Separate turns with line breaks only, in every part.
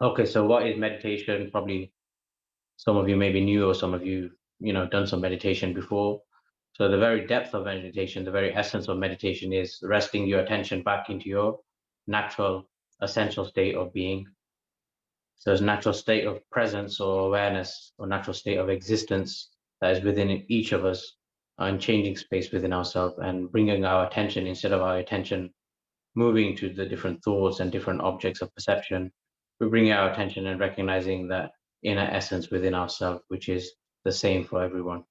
Okay, so what is meditation? Probably some of you may be new, or some of you, done some meditation before. So the very depth of meditation, the very essence of meditation is resting your attention back into your natural, essential state of being. So there's a natural state of presence or awareness or natural state of existence that is within each of us, and changing space within ourselves and bringing our attention, instead of our attention moving to the different thoughts and different objects of perception, we bring our attention and recognizing that inner essence within ourselves, which is the same for everyone.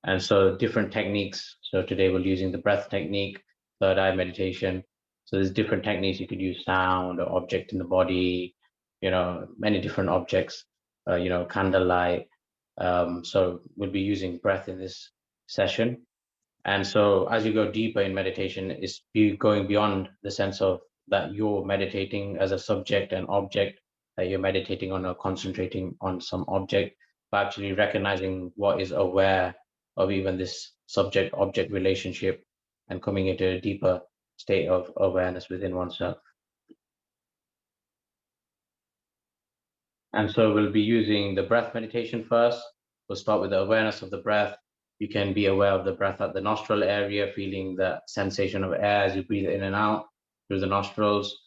And so different techniques. So today we're using the breath technique, third eye meditation. So there's different techniques. You could use sound or object in the body, many different objects, candlelight. So we'll be using breath in this session. And so as you go deeper in meditation, it's going beyond the sense of that you're meditating as a subject and object, that you're meditating on or concentrating on some object, but actually recognizing what is aware of even this subject object relationship and coming into a deeper state of awareness within oneself. And so we'll be using the breath meditation first. We'll start with the awareness of the breath. You can be aware of the breath at the nostril area, feeling the sensation of air as you breathe in and out through the nostrils.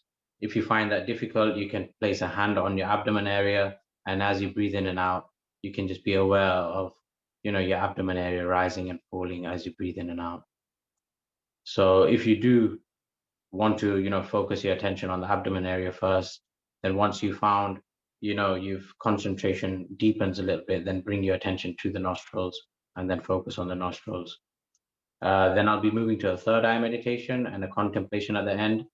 If you find that difficult, you can place a hand on your abdomen area, and as you breathe in and out, you can just be aware of, your abdomen area rising and falling as you breathe in and out. So if you do want to, focus your attention on the abdomen area first, then once you found, you've concentration deepens a little bit, then bring your attention to the nostrils and then focus on the nostrils. Then I'll be moving to a third eye meditation and a contemplation at the end.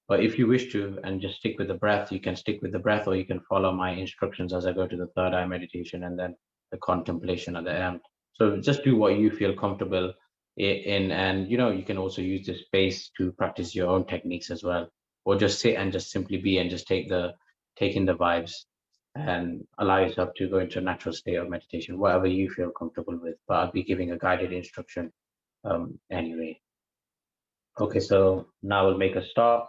But if you wish to and just stick with the breath, you can stick with the breath, or you can follow my instructions as I go to the third eye meditation and then the contemplation at the end. So just do what you feel comfortable in, and you can also use this space to practice your own techniques as well, or just sit and just simply be and just take in the vibes and allow yourself to go into a natural state of meditation, whatever you feel comfortable with. But I'll be giving a guided instruction anyway. Okay, so now we'll make a start.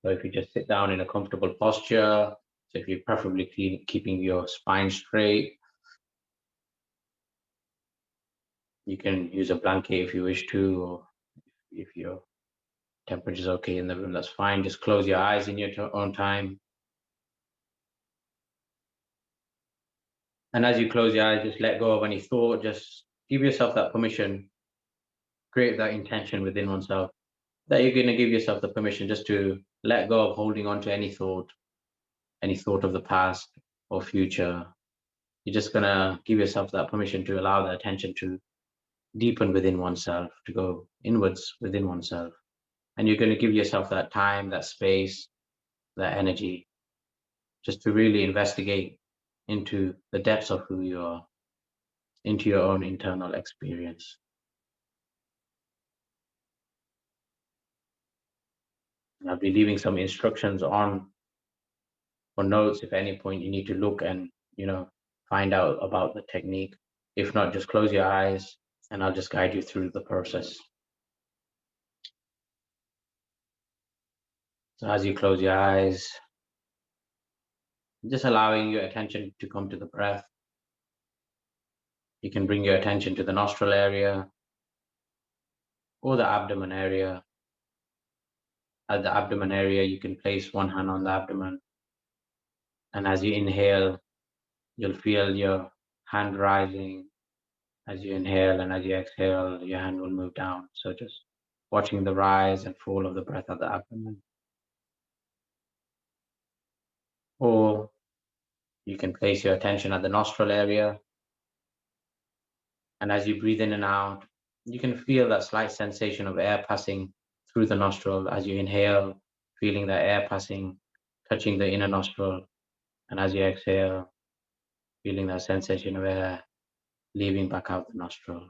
So if you just sit down in a comfortable posture, so if you're preferably keeping your spine straight, you can use a blanket if you wish to, or if your temperature is okay in the room, that's fine. Just close your eyes in your own time. And as you close your eyes, just let go of any thought. Just give yourself that permission, create that intention within oneself, that you're going to give yourself the permission just to let go of holding on to any thought of the past or future. You're just going to give yourself that permission to allow the attention to deepen within oneself, to go inwards within oneself. And you're going to give yourself that time, that space, that energy, just to really investigate into the depths of who you are, into your own internal experience. And I'll be leaving some instructions on or notes if at any point you need to look and, find out about the technique. If not, just close your eyes and I'll just guide you through the process. So as you close your eyes, just allowing your attention to come to the breath. You can bring your attention to the nostril area or the abdomen area. At the abdomen area, you can place one hand on the abdomen. And as you inhale, you'll feel your hand rising as you inhale, and as you exhale, your hand will move down. So just watching the rise and fall of the breath at the abdomen. Or you can place your attention at the nostril area. And as you breathe in and out, you can feel that slight sensation of air passing through the nostril as you inhale, feeling that air passing, touching the inner nostril. And as you exhale, feeling that sensation of air leaving back out the nostril.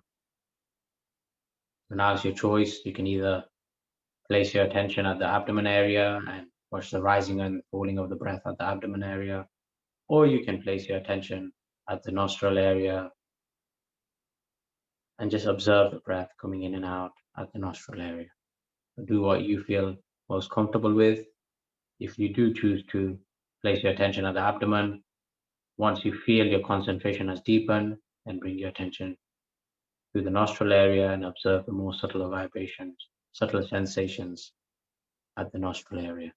So now it's your choice. You can either place your attention at the abdomen area and watch the rising and falling of the breath at the abdomen area, or you can place your attention at the nostril area and just observe the breath coming in and out at the nostril area. Do what you feel most comfortable with. If you do choose to Place your attention at the abdomen. Once you feel your concentration has deepened, then bring your attention to the nostril area and observe the more subtle vibrations, subtle sensations at the nostril area.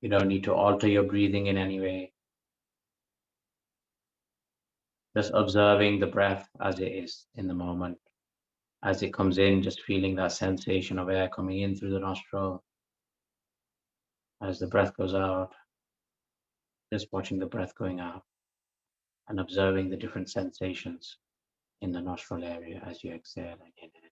You don't need to alter your breathing in any way. Just observing the breath as it is in the moment. As it comes in, just feeling that sensation of air coming in through the nostril. As the breath goes out, just watching the breath going out and observing the different sensations in the nostril area as you exhale and inhale.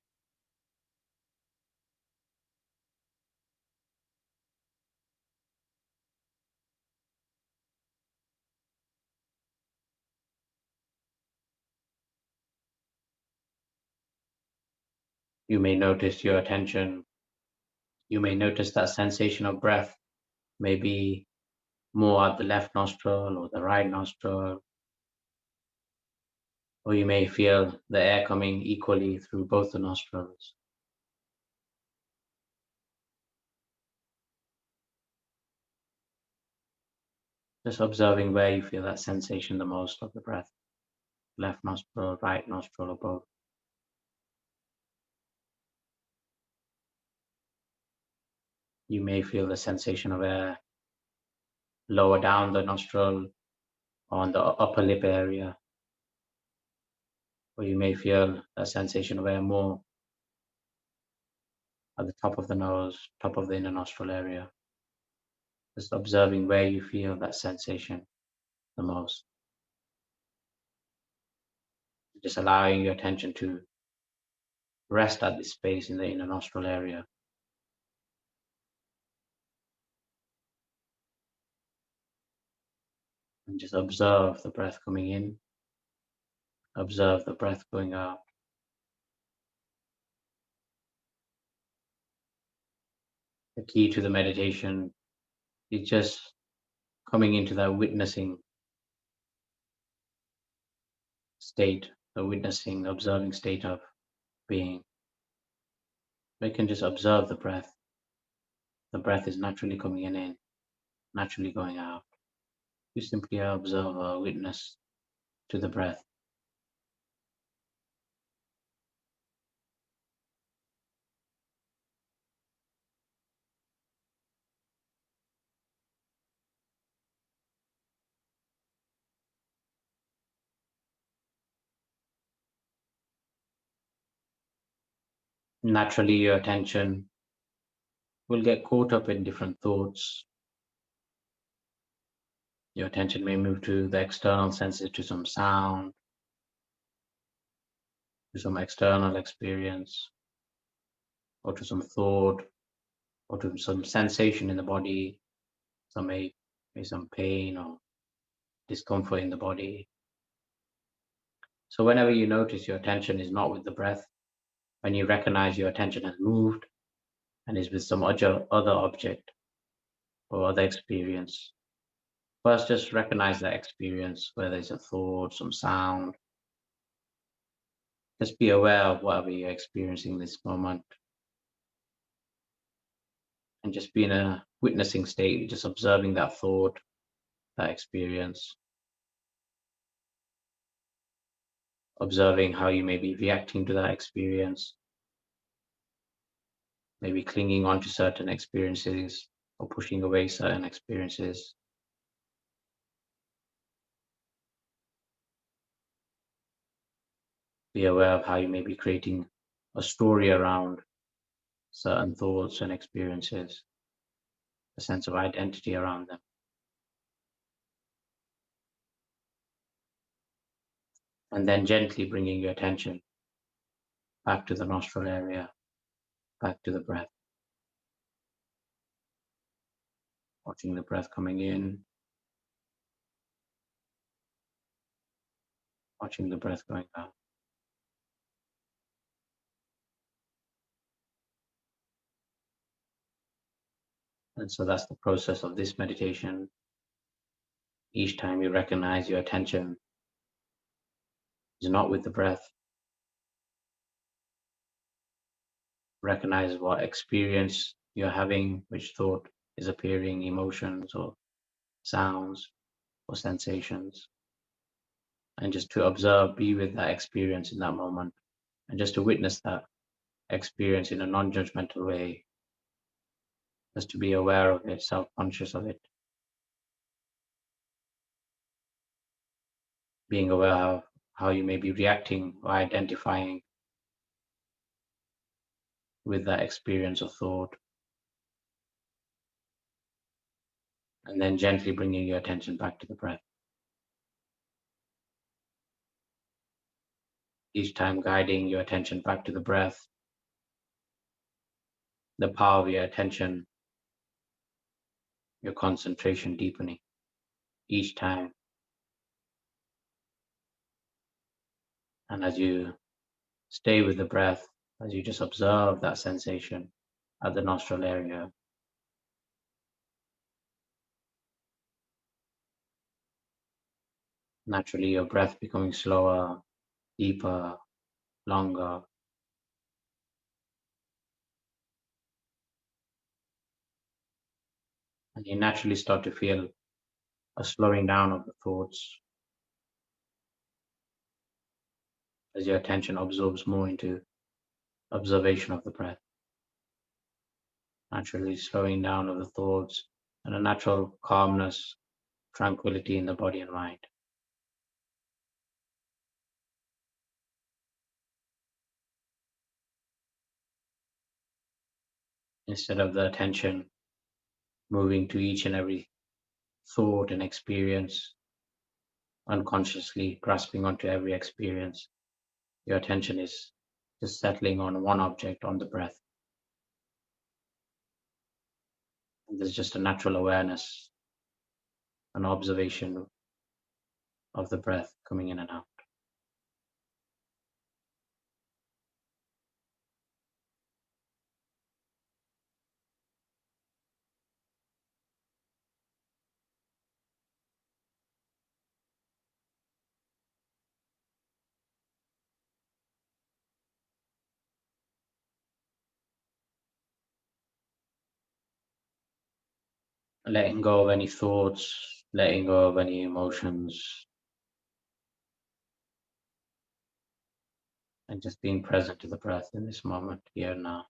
You may notice your attention. You may notice that sensation of breath may be more at the left nostril or the right nostril, or you may feel the air coming equally through both the nostrils. Just observing where you feel that sensation the most of the breath, left nostril, right nostril, or both. You may feel the sensation of air lower down the nostril on the upper lip area, or you may feel a sensation of air more at the top of the nose, top of the inner nostril area. Just observing where you feel that sensation the most. Just allowing your attention to rest at this space in the inner nostril area. And just observe the breath coming in, observe the breath going out. The key to the meditation is just coming into that witnessing state, the witnessing, the observing state of being. We can just observe the breath. The breath is naturally coming in, naturally going out. You simply observe or witness to the breath. Naturally, your attention will get caught up in different thoughts. Your attention may move to the external senses, to some sound, to some external experience, or to some thought, or to some sensation in the body, maybe some pain or discomfort in the body. So whenever you notice your attention is not with the breath, when you recognize your attention has moved and is with some other object or other experience, first just recognize that experience, whether it's a thought, some sound. Just be aware of whatever you're experiencing this moment. And just be in a witnessing state, just observing that thought, that experience, observing how you may be reacting to that experience, maybe clinging on to certain experiences or pushing away certain experiences. Be aware of how you may be creating a story around certain thoughts and experiences, a sense of identity around them. And then gently bringing your attention back to the nostril area, back to the breath. Watching the breath coming in, watching the breath going out. And so that's the process of this meditation. Each time you recognize your attention is not with the breath, recognize what experience you're having, which thought is appearing, emotions or sounds or sensations, and just to observe, be with that experience in that moment, and just to witness that experience in a non-judgmental way, just to be aware of it, self-conscious of it, being aware of how you may be reacting or identifying with that experience of thought, and then gently bringing your attention back to the breath. Each time guiding your attention back to the breath, the power of your attention, your concentration deepening each time. And as you stay with the breath, as you just observe that sensation at the nostril area, naturally your breath becoming slower, deeper, longer, and you naturally start to feel a slowing down of the thoughts as your attention absorbs more into observation of the breath, naturally slowing down of the thoughts and a natural calmness, tranquility in the body and mind. Instead of the attention moving to each and every thought and experience, unconsciously grasping onto every experience, your attention is just settling on one object, on the breath. And there's just a natural awareness, an observation of the breath coming in and out. Letting go of any thoughts, letting go of any emotions, and just being present to the breath in this moment, here and now.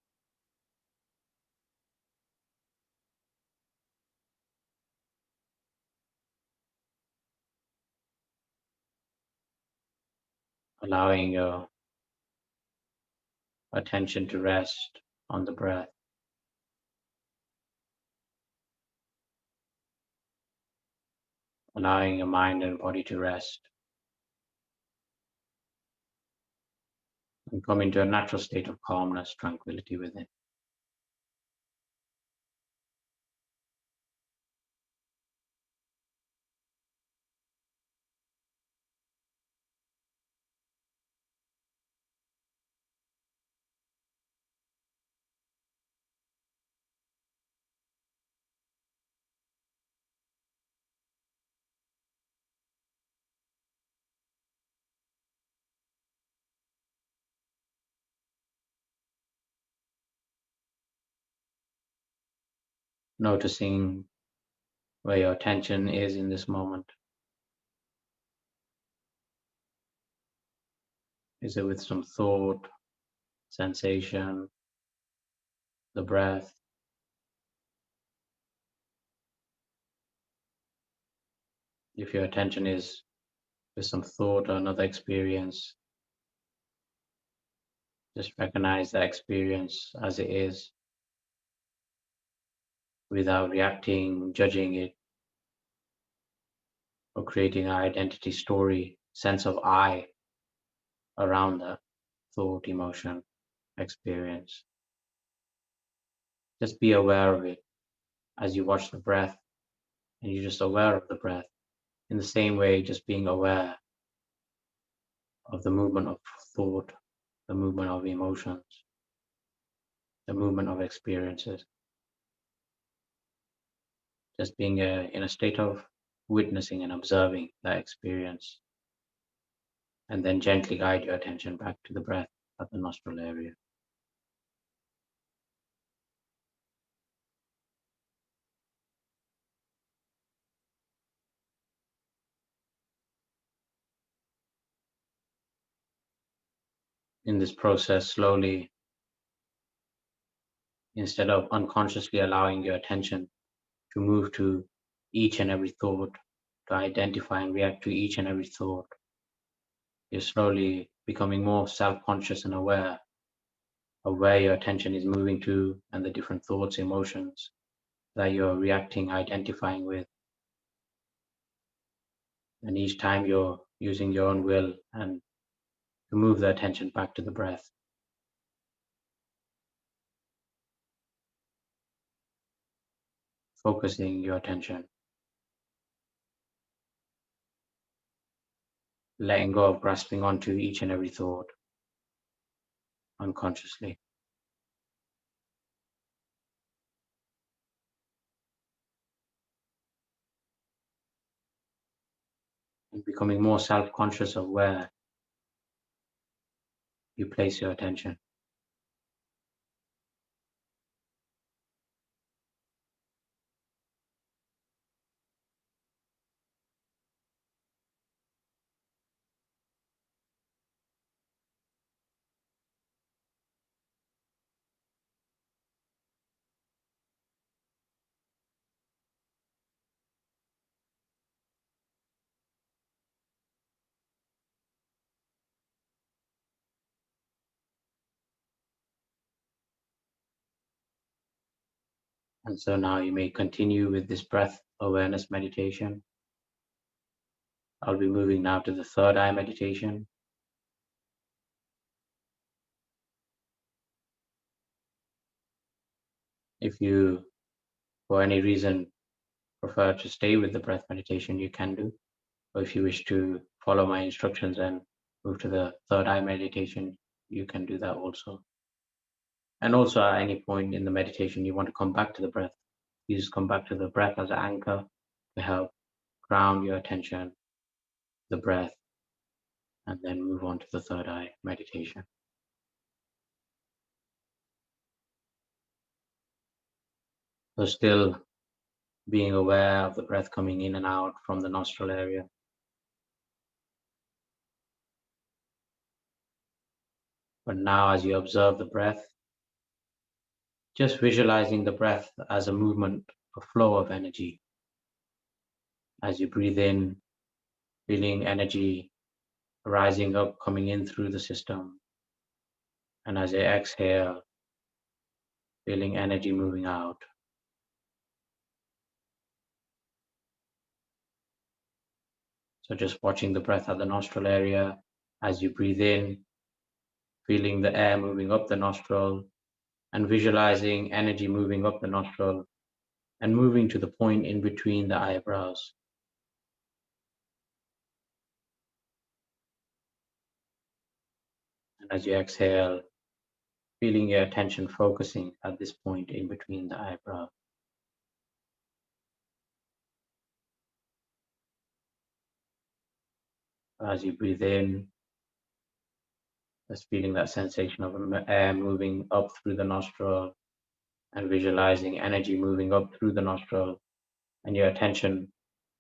Allowing your attention to rest on the breath, allowing your mind and body to rest, and come into a natural state of calmness, tranquility within. Noticing where your attention is in this moment. Is it with some thought, sensation, the breath? If your attention is with some thought or another experience, just recognize that experience as it is without reacting, judging it, or creating an identity story, sense of I around that thought, emotion, experience. Just be aware of it as you watch the breath, and you're just aware of the breath. In the same way, just being aware of the movement of thought, the movement of emotions, the movement of experiences. Just being in a state of witnessing and observing that experience, and then gently guide your attention back to the breath at the nostril area. in this process slowly, instead of unconsciously allowing your attention to move to each and every thought, to identify and react to each and every thought. You're slowly becoming more self-conscious and aware of where your attention is moving to and the different thoughts, emotions that you're reacting, identifying with. And each time you're using your own will and to move the attention back to the breath, focusing your attention, letting go of grasping onto each and every thought unconsciously, and becoming more self-conscious of where you place your attention. And so now you may continue with this breath awareness meditation. I'll be moving now to the third eye meditation. If you, for any reason, prefer to stay with the breath meditation, you can do. Or if you wish to follow my instructions and move to the third eye meditation, you can do that also. And also at any point in the meditation, you want to come back to the breath. You just come back to the breath as an anchor to help ground your attention, the breath, and then move on to the third eye meditation. So still being aware of the breath coming in and out from the nostril area. But now as you observe the breath, just visualizing the breath as a movement, a flow of energy. As you breathe in, feeling energy rising up, coming in through the system. And as you exhale, feeling energy moving out. So just watching the breath at the nostril area. As you breathe in, feeling the air moving up the nostril and visualizing energy moving up the nostril and moving to the point in between the eyebrows. And as you exhale, feeling your attention focusing at this point in between the eyebrows. As you breathe in, just feeling that sensation of air moving up through the nostril and visualizing energy moving up through the nostril and your attention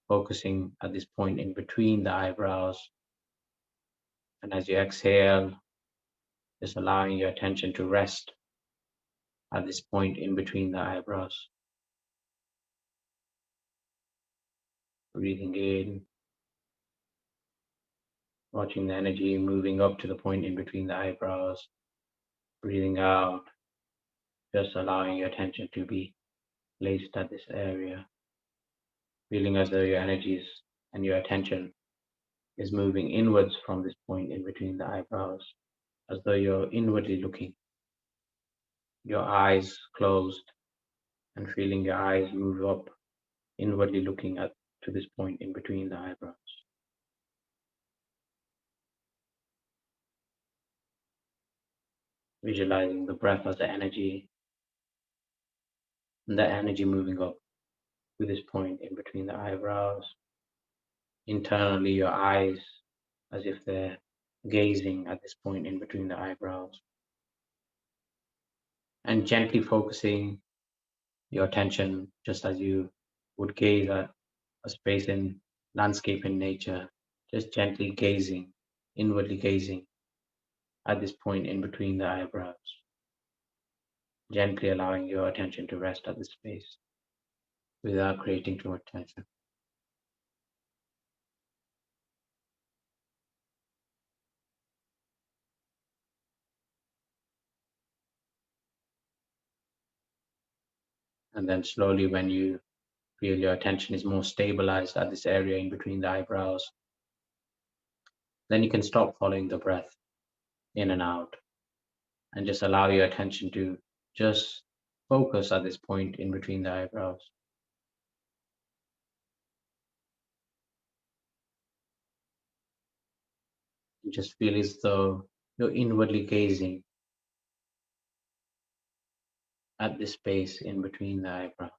focusing at this point in between the eyebrows. And as you exhale, just allowing your attention to rest at this point in between the eyebrows. Breathing in, watching the energy moving up to the point in between the eyebrows. Breathing out, just allowing your attention to be placed at this area. Feeling as though your energies and your attention is moving inwards from this point in between the eyebrows, as though you're inwardly looking, your eyes closed, and feeling your eyes move up, inwardly looking at to this point in between the eyebrows. Visualizing the breath as the energy, and the energy moving up to this point in between the eyebrows. Internally, your eyes as if they're gazing at this point in between the eyebrows. And gently focusing your attention just as you would gaze at a space in landscape in nature, just gently gazing, inwardly gazing at this point in between the eyebrows, gently allowing your attention to rest at this space without creating too much tension. And then slowly, when you feel your attention is more stabilized at this area in between the eyebrows, then you can stop following the breath in and out and just allow your attention to just focus at this point in between the eyebrows. You just feel as though you're inwardly gazing at this space in between the eyebrows.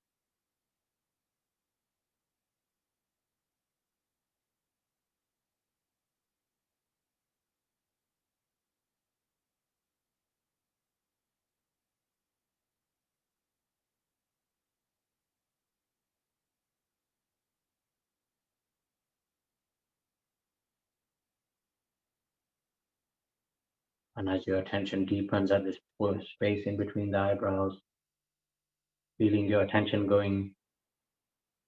And as your attention deepens at this space in between the eyebrows, feeling your attention going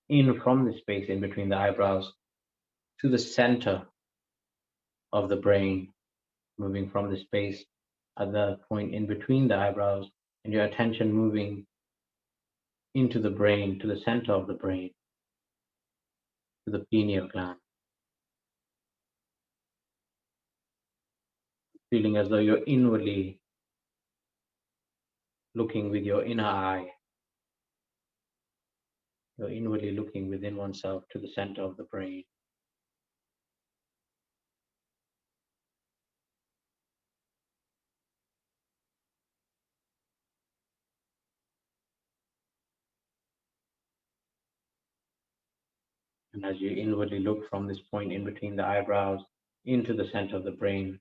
in from the space in between the eyebrows to the center of the brain, moving from the space at the point in between the eyebrows, and your attention moving into the brain, to the center of the brain, to the pineal gland, feeling as though you're inwardly looking with your inner eye. You're inwardly looking within oneself to the center of the brain. And as you inwardly look from this point in between the eyebrows into the center of the brain,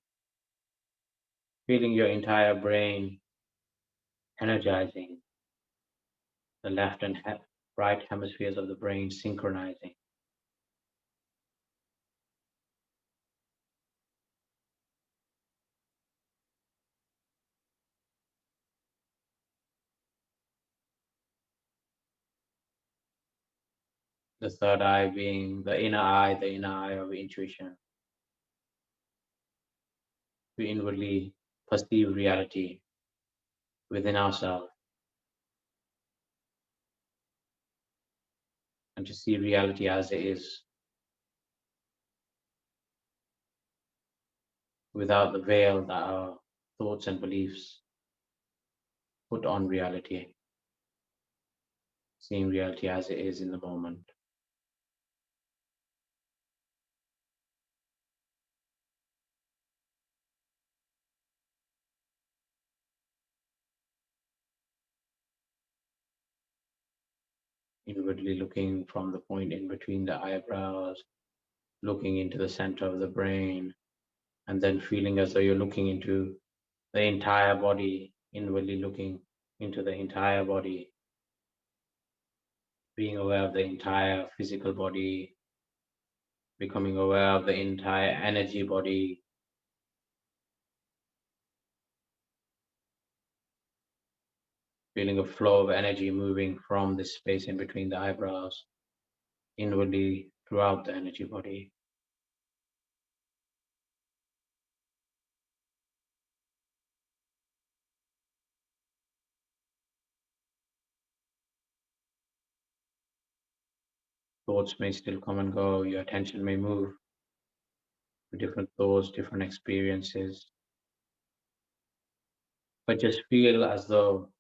feeling your entire brain energizing, the left and right hemispheres of the brain synchronizing. The third eye being the inner eye of intuition. We inwardly perceive reality within ourselves and to see reality as it is without the veil that our thoughts and beliefs put on reality, seeing reality as it is in the moment. Inwardly looking from the point in between the eyebrows, looking into the center of the brain, and then feeling as though you're looking into the entire body, inwardly looking into the entire body, being aware of the entire physical body, becoming aware of the entire energy body, feeling a flow of energy moving from this space in between the eyebrows, inwardly throughout the energy body. Thoughts may still come and go, your attention may move to different thoughts, different experiences, but just feel as though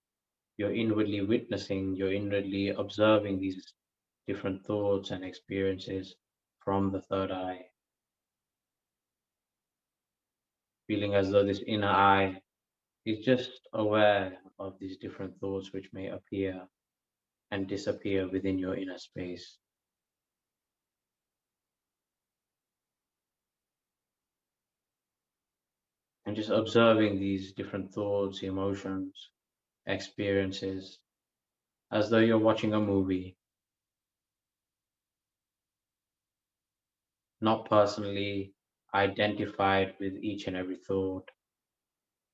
you're inwardly witnessing, you're inwardly observing these different thoughts and experiences from the third eye, feeling as though this inner eye is just aware of these different thoughts which may appear and disappear within your inner space. And just observing these different thoughts, emotions, experiences, as though you're watching a movie, not personally identified with each and every thought,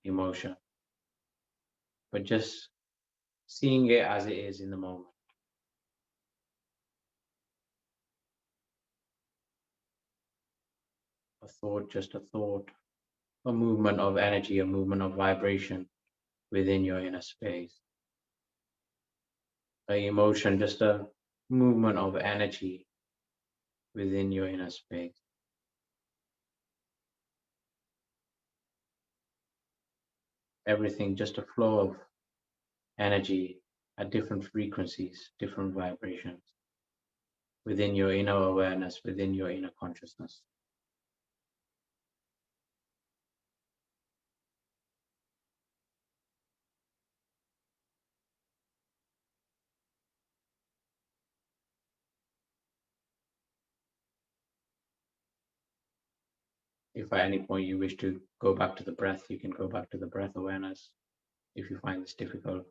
emotion, but just seeing it as it is in the moment. A thought, just a thought, a movement of energy, a movement of vibration within your inner space. A emotion, just a movement of energy within your inner space. Everything just a flow of energy at different frequencies, different vibrations within your inner awareness, within your inner consciousness. If at any point you wish to go back to the breath, you can go back to the breath awareness if you find this difficult.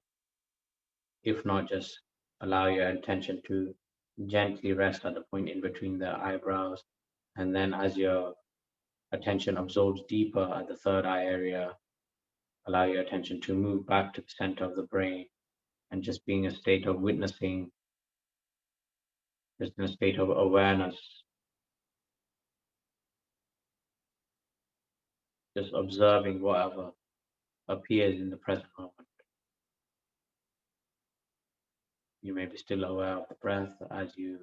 If not, just allow your attention to gently rest at the point in between the eyebrows. And then as your attention absorbs deeper at the third eye area, allow your attention to move back to the center of the brain and just being a state of witnessing, just in a state of awareness, just observing whatever appears in the present moment. You may be still aware of the breath as you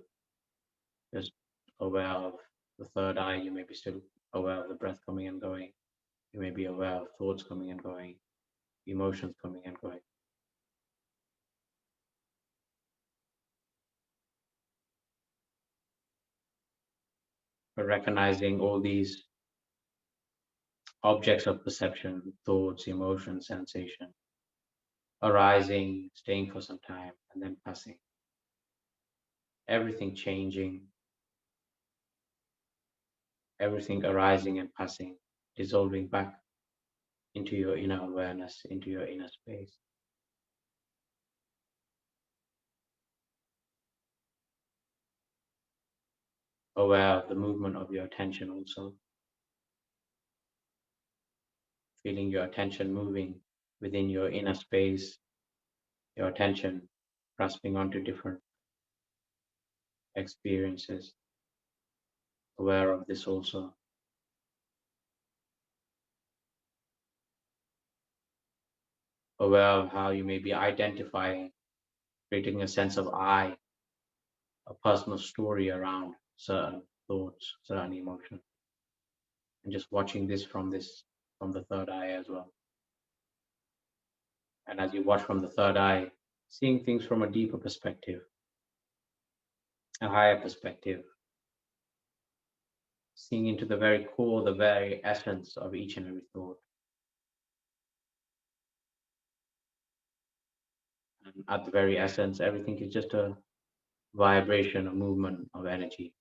just aware of the third eye. You may be still aware of the breath coming and going. You may be aware of thoughts coming and going, emotions coming and going. But recognizing all these objects of perception, thoughts, emotions, sensation, arising, staying for some time, and then passing. Everything changing, everything arising and passing, dissolving back into your inner awareness, into your inner space. Aware of the movement of your attention also, feeling your attention moving within your inner space, your attention grasping onto different experiences. Aware of this also. Aware of how you may be identifying, creating a sense of I, a personal story around certain thoughts, certain emotions, and just watching this from the third eye as well. And as you watch from the third eye, seeing things from a deeper perspective, a higher perspective, seeing into the very core, the very essence of each and every thought. And at the very essence, everything is just a vibration, a movement of energy.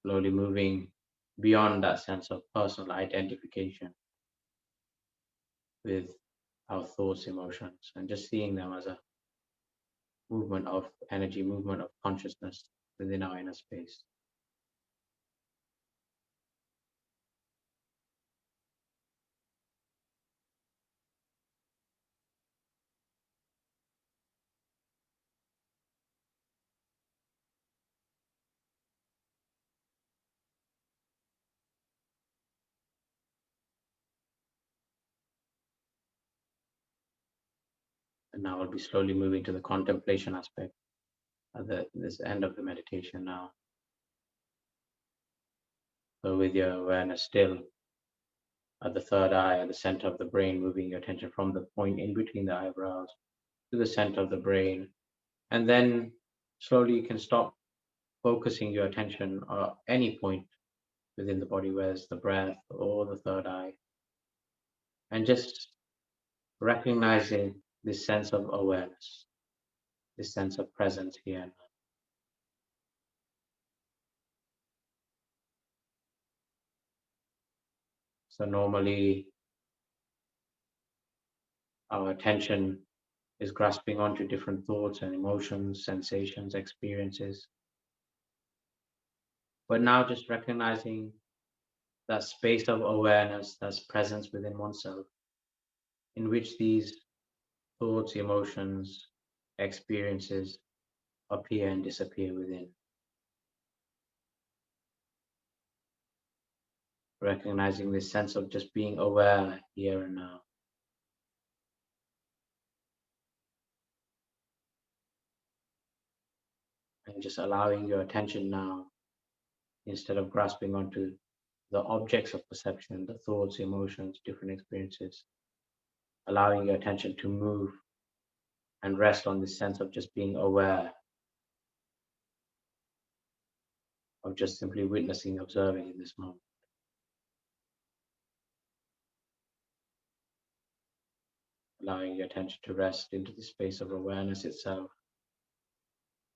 Slowly moving beyond that sense of personal identification with our thoughts, emotions, and just seeing them as a movement of energy, movement of consciousness within our inner space. And now I'll be slowly moving to the contemplation aspect at this end of the meditation now. So with your awareness still at the third eye, at the center of the brain, moving your attention from the point in between the eyebrows to the center of the brain. And then slowly you can stop focusing your attention at any point within the body, whether it's the breath or the third eye, and just recognizing this sense of awareness, this sense of presence here. So normally our attention is grasping onto different thoughts and emotions, sensations, experiences. But now just recognizing that space of awareness, that's presence within oneself, in which these thoughts, emotions, experiences appear and disappear within. Recognizing this sense of just being aware here and now. And just allowing your attention now, instead of grasping onto the objects of perception, the thoughts, emotions, different experiences, allowing your attention to move and rest on this sense of just being aware, of just simply witnessing, observing in this moment. Allowing your attention to rest into the space of awareness itself,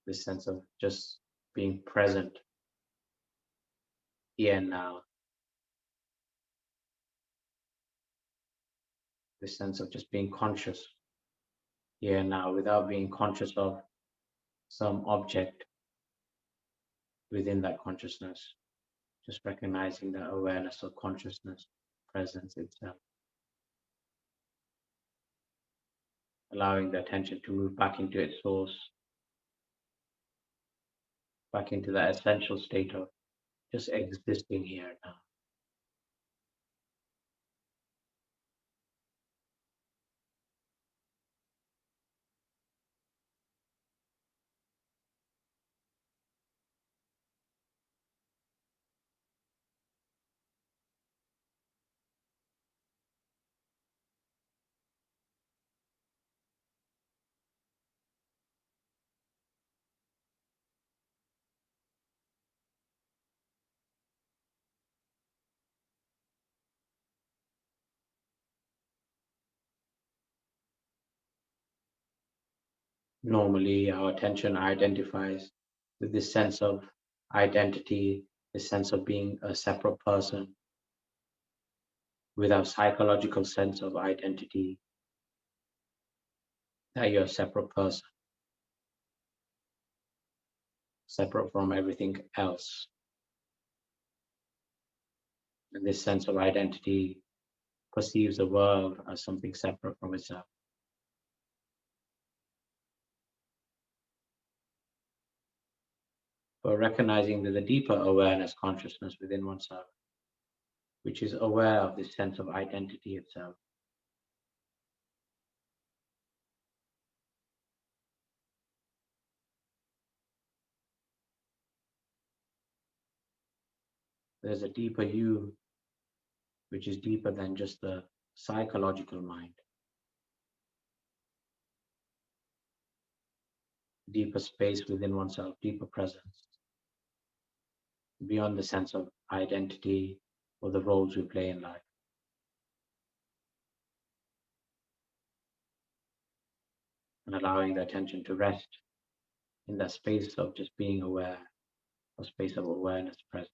this sense of just being present here and now, this sense of just being conscious here and now without being conscious of some object within that consciousness, just recognizing that awareness of consciousness, presence itself, allowing the attention to move back into its source, back into that essential state of just existing here and now. Normally, our attention identifies with this sense of identity, this sense of being a separate person, with our psychological sense of identity, that you're a separate person, separate from everything else. And this sense of identity perceives the world as something separate from itself. But recognizing that the deeper awareness, consciousness within oneself, which is aware of this sense of identity itself, there's a deeper you, which is deeper than just the psychological mind, deeper space within oneself, deeper presence, beyond the sense of identity or the roles we play in life. And allowing the attention to rest in that space of just being aware, a space of awareness presence.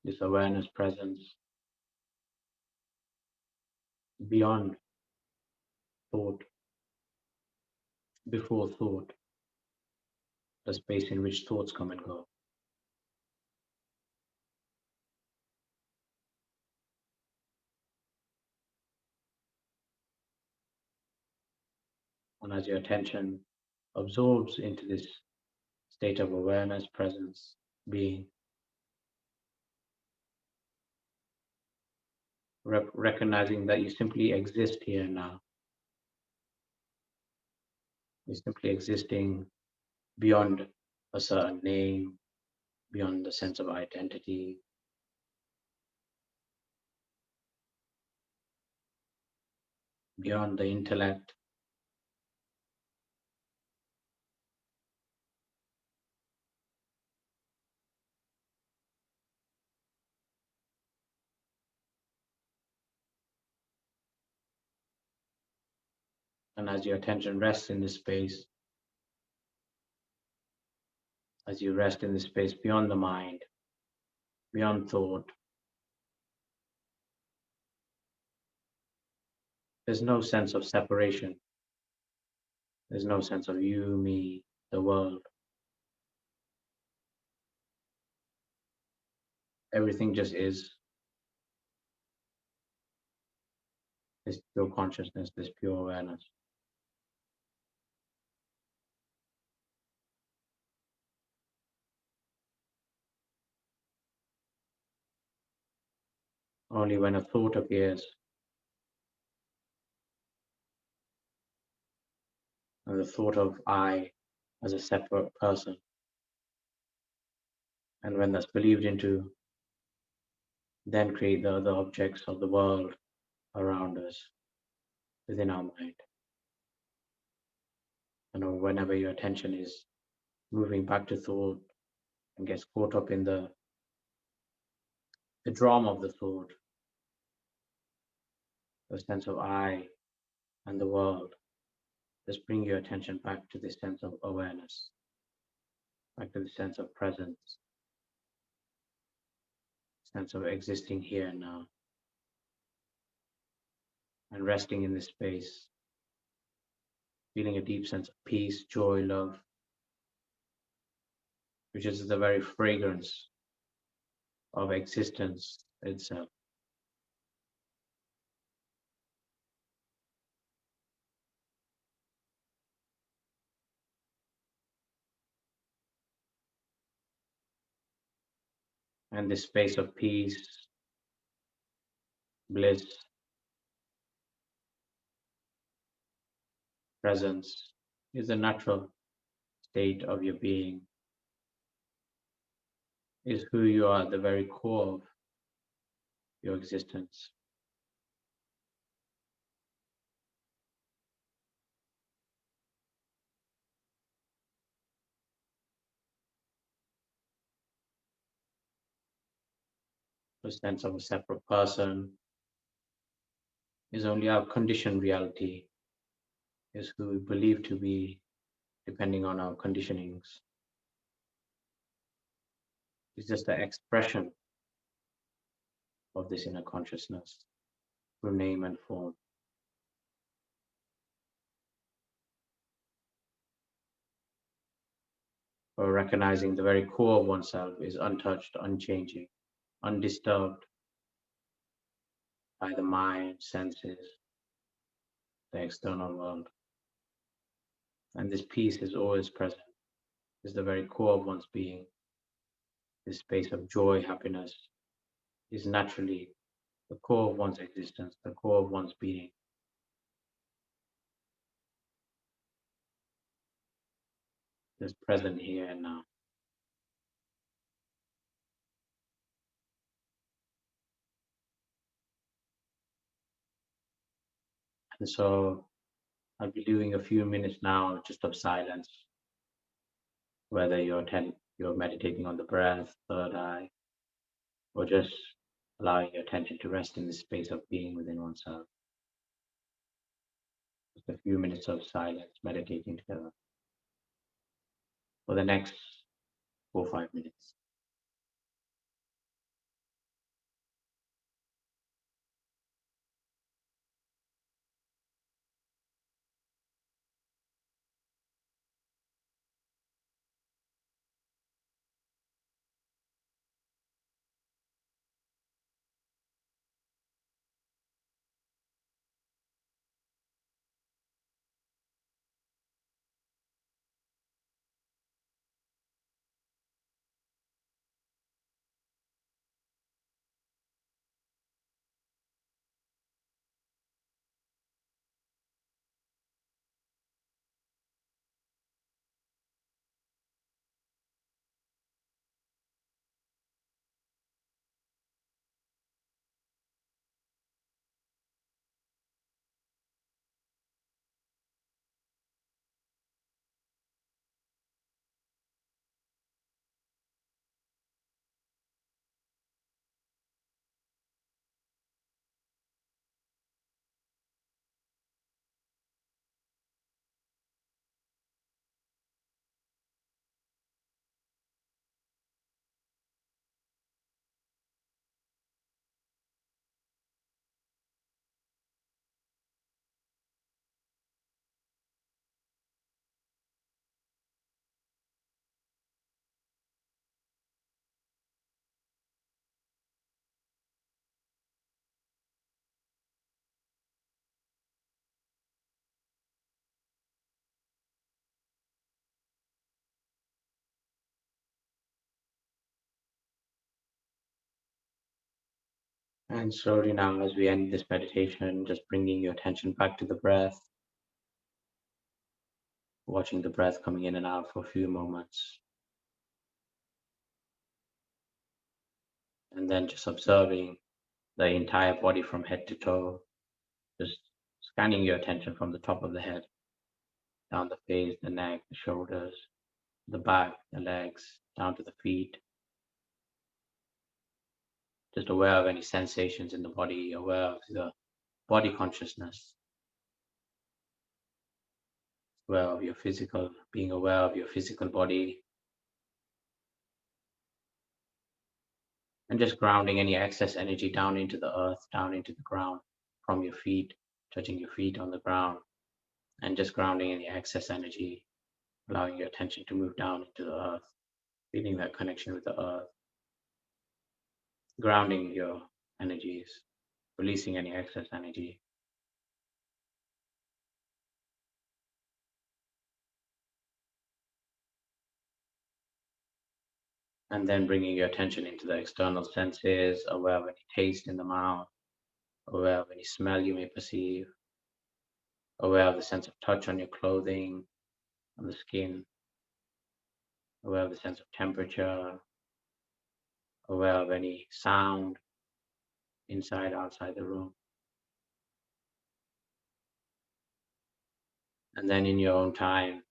This awareness presence beyond thought, before thought, the space in which thoughts come and go. And as your attention absorbs into this state of awareness, presence, being, recognizing that you simply exist here now. You're simply existing beyond a certain name, beyond the sense of identity, beyond the intellect. And as your attention rests in this space, as you rest in this space beyond the mind, beyond thought, There's no sense of separation. There's no sense of you, me, the world. Everything just is this pure consciousness, this pure awareness. Only when a thought appears, and the thought of I as a separate person, and when that's believed into, then create the other objects of the world around us within our mind. And whenever your attention is moving back to thought and gets caught up in the drama of the thought, the sense of I and the world, just bring your attention back to this sense of awareness, back to the sense of presence, sense of existing here and now, and resting in this space, feeling a deep sense of peace, joy, love, which is the very fragrance of existence itself. And this space of peace, bliss, presence is a natural state of your being, is who you are at the very core of your existence. The sense of a separate person is only our conditioned reality, is who we believe to be depending on our conditionings. It's just the expression of this inner consciousness through name and form. Or recognizing the very core of oneself is untouched, unchanging, undisturbed by the mind, senses, the external world. And this peace is always present, is the very core of one's being. This space of joy, happiness is naturally the core of one's existence, the core of one's being. Is present here and now. And so I'll be doing a few minutes now just of silence, whether you're meditating on the breath, third eye, or just allowing your attention to rest in this space of being within oneself. Just a few minutes of silence, meditating together for the next 4 or 5 minutes. And slowly now, as we end this meditation, just bringing your attention back to the breath, watching the breath coming in and out for a few moments, and then just observing the entire body from head to toe, just scanning your attention from the top of the head, down the face, the neck, the shoulders, the back, the legs, down to the feet, just aware of any sensations in the body, aware of the body consciousness, aware of your physical, being aware of your physical body, and just grounding any excess energy down into the earth, down into the ground, from your feet, touching your feet on the ground, and just grounding any excess energy, allowing your attention to move down into the earth, feeling that connection with the earth, grounding your energies, releasing any excess energy. And then bringing your attention into the external senses, aware of any taste in the mouth, aware of any smell you may perceive, aware of the sense of touch on your clothing, on the skin, aware of the sense of temperature, aware of any sound inside, outside the room. And then in your own time,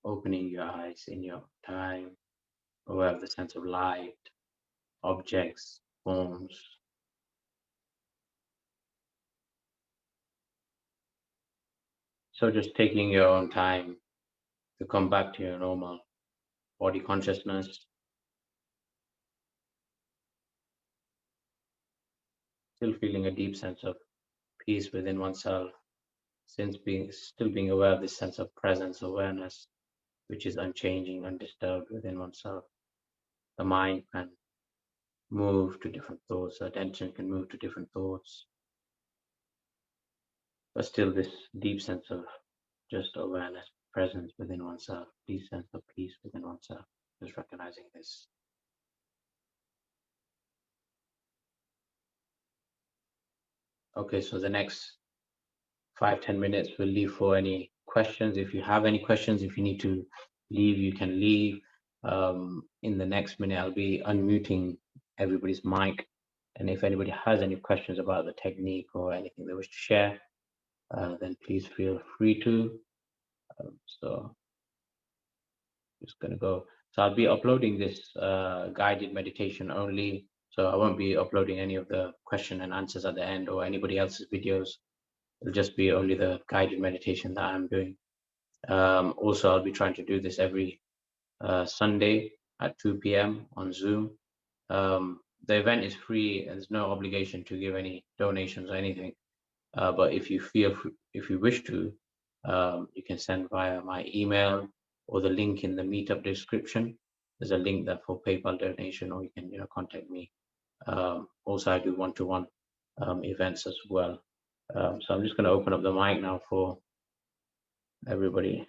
opening your eyes in your time, aware of the sense of light, objects, forms. So just taking your own time to come back to your normal body consciousness, still feeling a deep sense of peace within oneself, still being aware of this sense of presence, awareness, which is unchanging, undisturbed within oneself. The mind can move to different thoughts, the attention can move to different thoughts, but still this deep sense of just awareness, presence within oneself, deep sense of peace within oneself, just recognizing this. Okay, so the next 5-10 minutes we'll leave for any questions. If you have any questions, if you need to leave, you can leave. In the next minute, I'll be unmuting everybody's mic. And if anybody has any questions about the technique or anything they wish to share, then please feel free to. So just going to go. So I'll be uploading this guided meditation only. So I won't be uploading any of the question and answers at the end or anybody else's videos. It'll just be only the guided meditation that I'm doing. Also, I'll be trying to do this every Sunday at 2 p.m. on Zoom. The event is free and there's no obligation to give any donations or anything. But if you wish to, you can send via my email or the link in the meetup description. There's a link there for PayPal donation, or you can contact me. Also, I do one-to-one events as well. So I'm just going to open up the mic now for everybody.